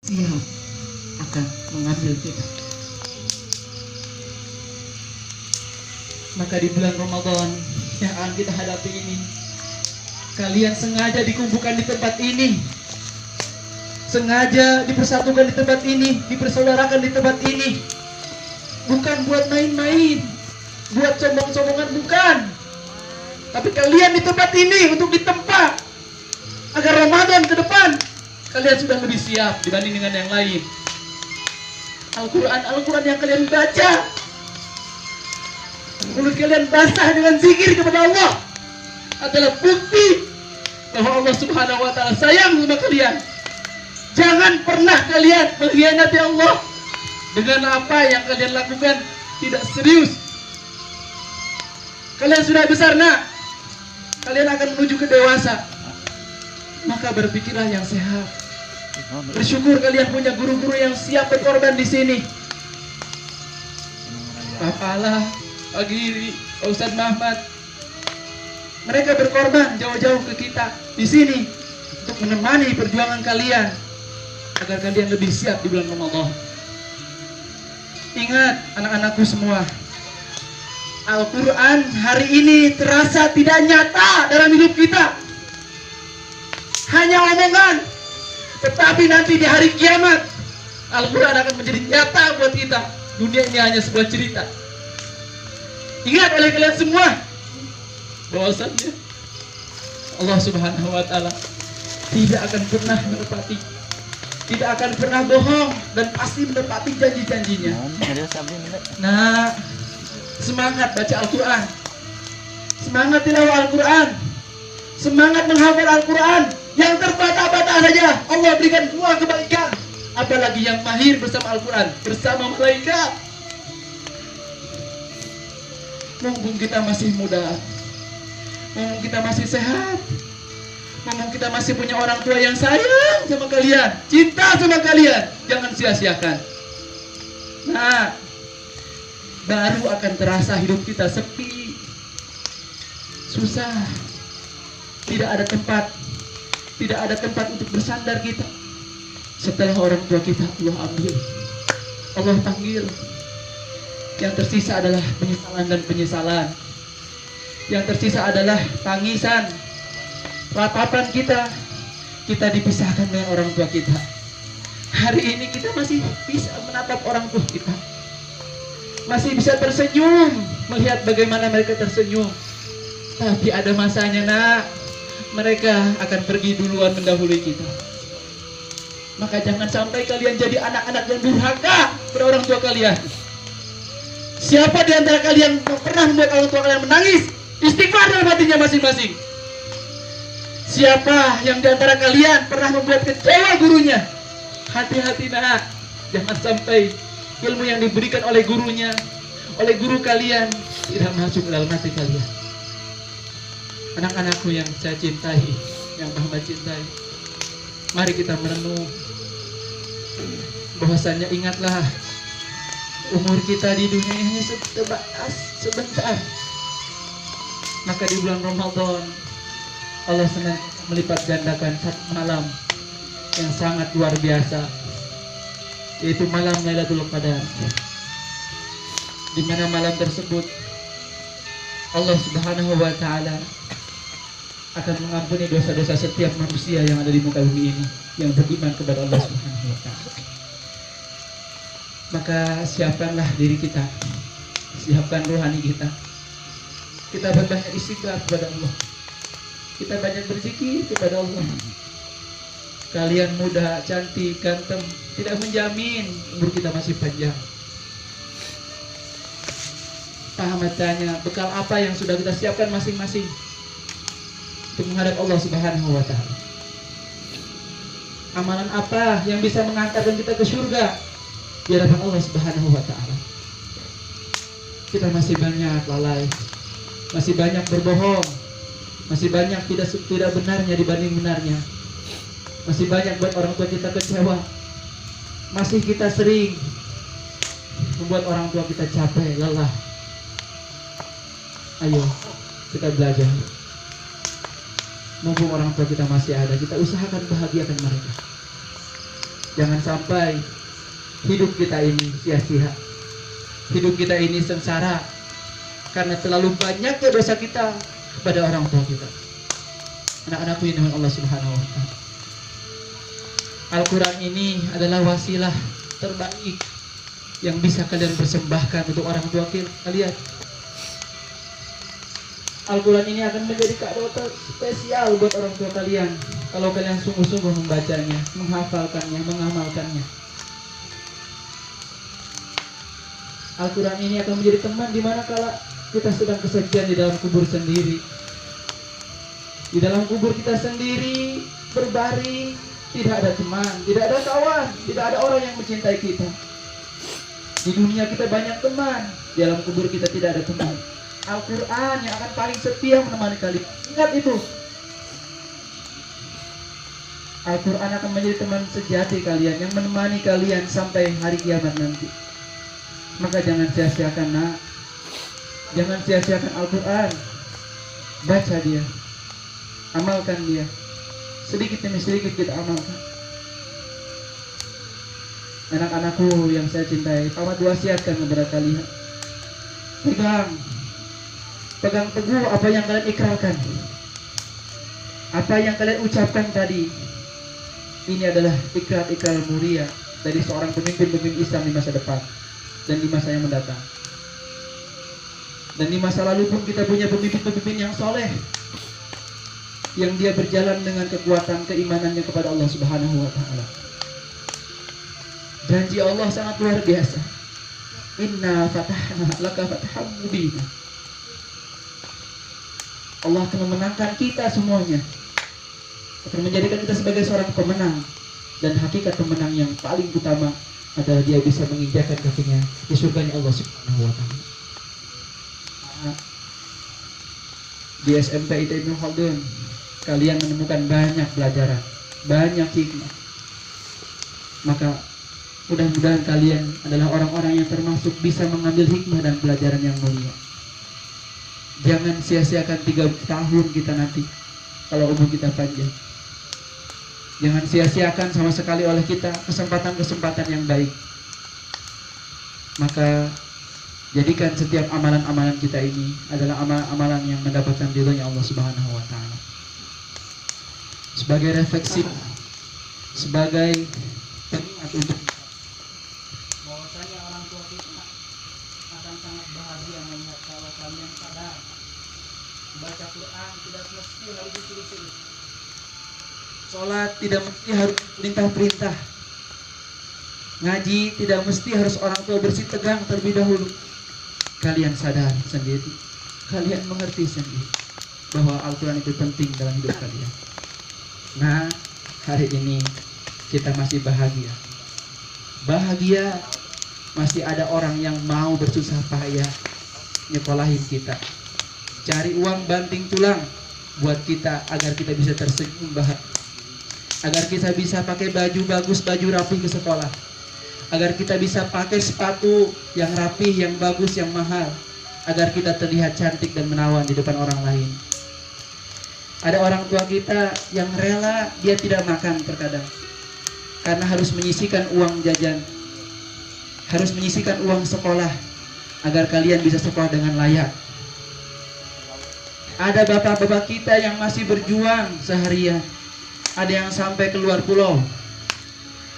siap akan mengambil kita. Maka di bulan Ramadan yang akan kita hadapi ini, kalian sengaja dikumpulkan di tempat ini, sengaja dipersatukan di tempat ini, dipersaudarakan di tempat ini, bukan buat main-main, buat sombong-sombongan, bukan. Tapi kalian di tempat ini untuk ditempa agar Ramadan ke depan kalian sudah lebih siap dibanding dengan yang lain. Al-Quran yang kalian baca, mulut kalian basah dengan zikir kepada Allah, adalah bukti bahwa Allah Subhanahu wa Ta'ala sayang sama kalian. Jangan pernah kalian mengkhianati Allah dengan apa yang kalian lakukan tidak serius. Kalian sudah besar, nak. Kalian akan menuju ke dewasa. Maka berpikirlah yang sehat. Bersyukur kalian punya guru-guru yang siap berkorban di sini. Pak Pala, Pak Giri, Pak Ustadz Mahmad, mereka berkorban jauh-jauh ke kita di sini untuk menemani perjuangan kalian agar kalian lebih siap di bulan Ramadan. Ingat anak-anakku semua, Al-Quran hari ini terasa tidak nyata dalam hidup kita, hanya omongan. Tetapi nanti di hari kiamat Al-Quran akan menjadi nyata buat kita. Dunia ini hanya sebuah cerita. Ingat oleh kalian semua bahwasannya Allah Subhanahu wa Ta'ala tidak akan pernah menepati, tidak akan pernah bohong, dan pasti menepati janji-janjinya. Nah, semangat baca Al-Quran, semangat tilawah Al-Quran, semangat menghafal Al-Quran. Yang terbata-bata saja Allah berikan buah kebaikan, apalagi yang mahir bersama Al-Quran, bersama malaikat. Mumpung kita masih muda, mumpung kita masih sehat, mumpung kita masih punya orang tua yang sayang sama kalian, cinta sama kalian, jangan sia-siakan. Nah, baru akan terasa hidup kita sepi, susah, tidak ada tempat, tidak ada tempat untuk bersandar kita. Setelah orang tua kita Allah ambil, Allah panggil, yang tersisa adalah penyesalan dan penyesalan. Yang tersisa adalah tangisan, ratapan kita. Kita dipisahkan dengan orang tua kita. Hari ini kita masih bisa menatap orang tua kita, masih bisa tersenyum melihat bagaimana mereka tersenyum. Tapi ada masanya, nak, mereka akan pergi duluan mendahului kita. Maka jangan sampai kalian jadi anak-anak yang durhaka kepada orang tua kalian. Siapa di antara kalian yang pernah membuat orang tua kalian menangis, istighfar dalam hatinya masing-masing. Siapa yang di antara kalian pernah membuat kecewa gurunya, hati-hati, nak, jangan sampai ilmu yang diberikan oleh gurunya, oleh guru kalian, tidak masuk ke dalam hati kalian. Anak-anakku yang saya cintai, yang Muhammad cintai, mari kita merenung bahwasannya, ingatlah umur kita di dunia ini hanya sebatas sebentar. Maka di bulan Ramadan Allah senang melipat gandakan satu malam yang sangat luar biasa, yaitu malam Lailatul Qadar, di mana malam tersebut Allah Subhanahu wa Ta'ala akan mengampuni dosa-dosa setiap manusia yang ada di muka bumi ini yang beriman kepada Allah Subhanahu wa Ta'ala. Maka siapkanlah diri kita, siapkan rohani kita. Kita berbanyak istighfar kepada Allah, kita banyak berzikir kepada Allah. Kalian muda, cantik, ganteng tidak menjamin umur kita masih panjang. Pak Ahmad tanya, bekal apa yang sudah kita siapkan masing-masing untuk menghadap Allah Subhanahu wa Ta'ala? Amalan apa yang bisa mengantarkan kita ke surga di hadapan Allah Subhanahu wa Ta'ala? Kita masih banyak lalai, masih banyak berbohong, masih banyak tidak benarnya dibanding benarnya, masih banyak buat orang tua kita kecewa, masih kita sering membuat orang tua kita capek, lelah. Ayo kita belajar, mumpung orang tua kita masih ada, kita usahakan bahagiakan mereka. Jangan sampai hidup kita ini sia-sia. Hidup kita ini sengsara karena terlalu banyaknya dosa kita kepada orang tua kita. Anak-anakku yang dimiliki Allah Subhanahu wa Ta'ala, Al-Quran ini adalah wasilah terbaik yang bisa kalian persembahkan untuk orang tua kalian. Al-Quran ini akan menjadi kado spesial buat orang tua kalian kalau kalian sungguh-sungguh membacanya, menghafalkannya, mengamalkannya. Al-Quran ini akan menjadi teman di mana kala kita sedang kesepian di dalam kubur sendiri. Di dalam kubur kita sendiri berbaring, tidak ada teman, tidak ada kawan, tidak ada orang yang mencintai kita. Di dunia kita banyak teman, di dalam kubur kita tidak ada teman. Al-Quran yang akan paling setia menemani kalian. Ingat itu. Al-Quran akan menjadi teman sejati kalian yang menemani kalian sampai hari kiamat nanti. Maka jangan sia-siakan, nak. Jangan sia-siakan Al-Quran. Baca dia, amalkan dia. Sedikit demi sedikit kita amalkan. Anak-anakku yang saya cintai, amat wasiatkan kepada kalian. Pegang teguh apa yang kalian ikrarkan, apa yang kalian ucapkan tadi. Ini adalah ikrar-ikrar mulia dari seorang pemimpin-pemimpin Islam di masa depan dan di masa yang mendatang. Dan di masa lalu pun kita punya pemimpin-pemimpin yang soleh, yang dia berjalan dengan kekuatan keimanannya kepada Allah Subhanahu wa Ta'ala. Janji Allah sangat luar biasa. Inna fatahna laka fathan mubina. Allah akan memenangkan kita semuanya, akan menjadikan kita sebagai seorang pemenang. Dan hakikat pemenang yang paling utama adalah dia bisa menginjakkan kakinya di surganya Allah Subhanahu wa Ta'ala. Di SMP itu Ibnu Khaldun, kalian menemukan banyak pelajaran, banyak hikmah. Maka mudah-mudahan kalian adalah orang-orang yang termasuk bisa mengambil hikmah dan pelajaran yang mulia. Jangan sia-siakan 3 tahun kita nanti kalau umur kita panjang. Jangan sia-siakan sama sekali oleh kita kesempatan-kesempatan yang baik. Maka jadikan setiap amalan-amalan kita ini adalah amalan-amalan yang mendapatkan ridhonya Allah Subhanahu wa Ta'ala. Sebagai refleksi, sebagai pengingat untuk bahwasanya orang tua kita akan sangat bahagia melihat kalau kalian sadar baca Quran tidak mesti harus disuruh-suruh. Sholat tidak mesti harus perintah-perintah. Ngaji tidak mesti harus orang tua bersih tegang terlebih dahulu. Kalian sadar sendiri, kalian mengerti sendiri bahwa Al-Quran itu penting dalam hidup kalian. Nah, hari ini kita masih bahagia. Bahagia masih ada orang yang mau bersusah payah nyekolahin kita, cari uang banting tulang buat kita agar kita bisa tersenyum bahagia, agar kita bisa pakai baju bagus, baju rapi ke sekolah, agar kita bisa pakai sepatu yang rapi, yang bagus, yang mahal, agar kita terlihat cantik dan menawan di depan orang lain. Ada orang tua kita yang rela dia tidak makan terkadang karena harus menyisihkan uang jajan, harus menyisihkan uang sekolah agar kalian bisa sekolah dengan layak. Ada bapak-bapak kita yang masih berjuang seharian, ada yang sampai keluar pulau,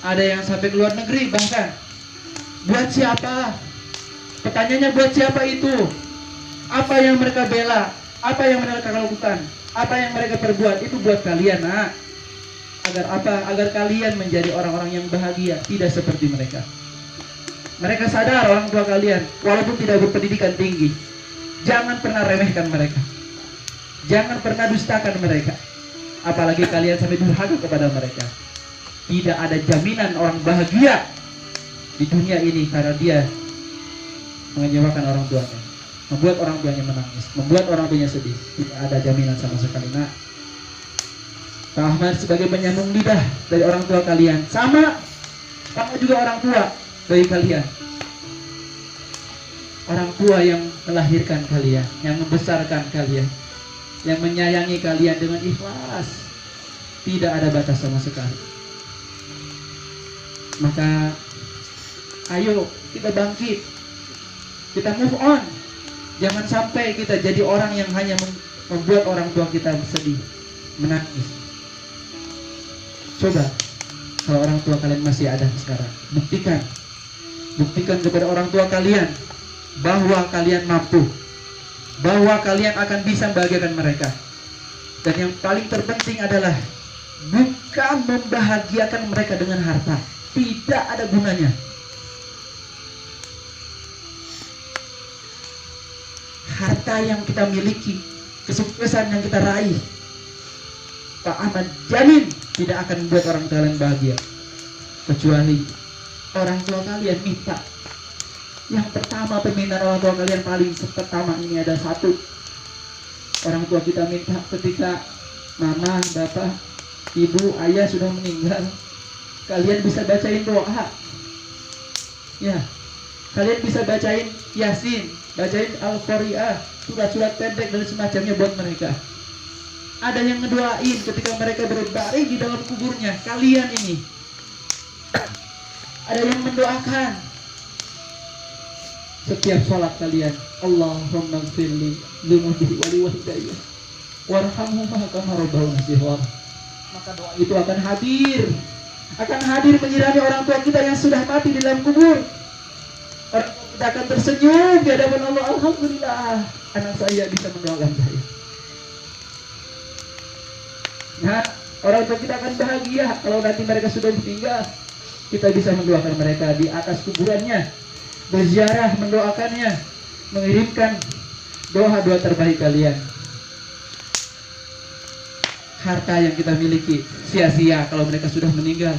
ada yang sampai keluar negeri bahkan. Buat siapa? Pertanyaannya, buat siapa itu? Apa yang mereka bela? Apa yang mereka lakukan? Apa yang mereka perbuat? Itu buat kalian, nak. Agar apa? Agar kalian menjadi orang-orang yang bahagia, tidak seperti mereka. Mereka sadar orang tua kalian, walaupun tidak berpendidikan tinggi. Jangan pernah remehkan mereka. Jangan pernah dustakan mereka. Apalagi kalian sampai durhaka kepada mereka. Tidak ada jaminan orang bahagia di dunia ini karena dia mengecewakan orang tuanya, membuat orang tuanya menangis, membuat orang tuanya sedih. Tidak ada jaminan sama sekali, nak. Pak Ahmad sebagai penyambung lidah dari orang tua kalian, sama juga orang tua bagi kalian. Orang tua yang melahirkan kalian, yang membesarkan kalian, yang menyayangi kalian dengan ikhlas, tidak ada batas sama sekali. Maka ayo kita bangkit, kita move on. Jangan sampai kita jadi orang yang hanya membuat orang tua kita sedih, menangis. Coba kalau orang tua kalian masih ada sekarang, buktikan kepada orang tua kalian bahwa kalian mampu, bahwa kalian akan bisa membahagiakan mereka. Dan yang paling terpenting adalah bukan membahagiakan mereka dengan harta. Tidak ada gunanya. Harta yang kita miliki, kesuksesan yang kita raih, Pak Ahmad jamin tidak akan membuat orang tua kalian bahagia. Kecuali orang tua kalian minta. Yang pertama, permintaan orang tua kalian paling pertama ini ada satu. Orang tua kita minta ketika mama, bapak, ibu, ayah sudah meninggal, kalian bisa bacain doa. Ya, kalian bisa bacain Yasin, bacain Al-Qari'ah, surat-surat pendek dan semacamnya buat mereka. Ada yang ngedoain ketika mereka berbaring di dalam kuburnya. Kalian ini ada yang mendoakan setiap sholat kalian. Allahumma gfirli limubi wali walidayya warhamhuma kama rabbawna shighara. Maka doa itu akan hadir menyirami orang tua kita yang sudah mati di dalam kubur. Orang tua kita akan tersenyum di hadapan Allah. Alhamdulillah, anak saya bisa mendoakan saya. Nah, orang tua kita akan bahagia kalau nanti mereka sudah meninggal. Kita bisa mendoakan mereka di atas kuburannya, berziarah, mendoakannya, mengirimkan doa-doa terbaik kalian. Harta yang kita miliki sia-sia kalau mereka sudah meninggal.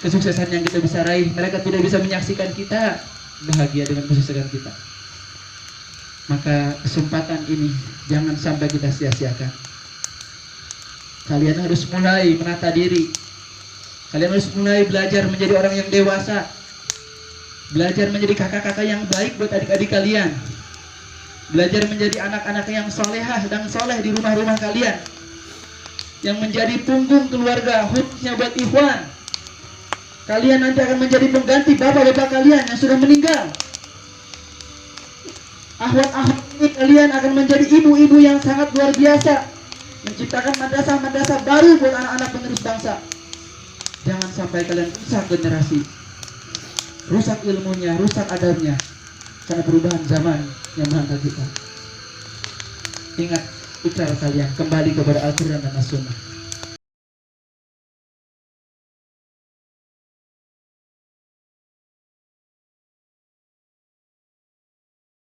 Kesuksesan yang kita bisa raih, mereka tidak bisa menyaksikan kita bahagia dengan kesuksesan kita. Maka kesempatan ini jangan sampai kita sia-siakan. Kalian harus mulai menata diri. Kalian harus mulai belajar menjadi orang yang dewasa. Belajar menjadi kakak-kakak yang baik buat adik-adik kalian. Belajar menjadi anak-anak yang solehah dan soleh di rumah-rumah kalian. Yang menjadi punggung keluarga, khususnya buat ikhwan. Kalian nanti akan menjadi pengganti bapak-bapak kalian yang sudah meninggal. Ahwat-ahwat ini kalian akan menjadi ibu-ibu yang sangat luar biasa, menciptakan madrasah-madrasah baru buat anak-anak penerus bangsa. Jangan sampai kalian rusak generasi, rusak ilmunya, rusak adabnya, karena perubahan zaman yang menghantar kita. Ingat ucapan kalian, kembali kepada Al-Quran dan As-Sunnah.